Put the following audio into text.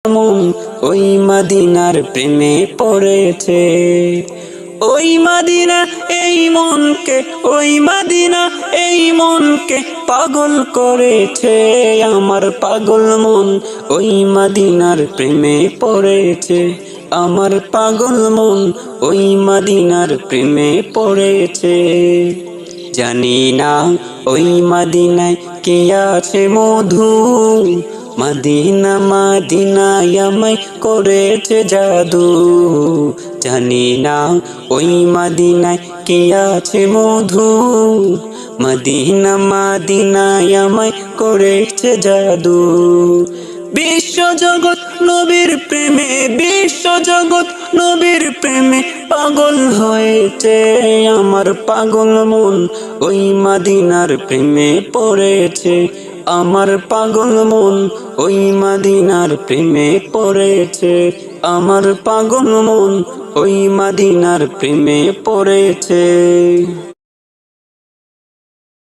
মন ওই মদিনার প্রেমে পড়েছে। ওই মদিনা এই মনকে, ওই মদিনা এই মনকে পাগল করেছে। আমার পাগল মন ওই মদিনার প্রেমে পড়েছে। আমার পাগল মন ওই মদিনার প্রেমে পড়েছে। জানি না ওই মদিনায় কি আছে মধু, মদিনা মদিনায় আমায় করেছে জাদু। জানি না ওই মদিনায় কি আছে মধু, মদিনা মদিনায় আমায় করেছে জাদু। বিশ্ব জগৎ নবীর প্রেমে, বিশ্ব জগৎ নবীর প্রেমে পাগল হয়েছে। আমার পাগল মন ওই মদিনার প্রেমে পড়েছে। আমার পাগল মন ওই মদিনার প্রেমে পড়েছে। আমার পাগল মন ওই মদিনার প্রেমে পড়েছে।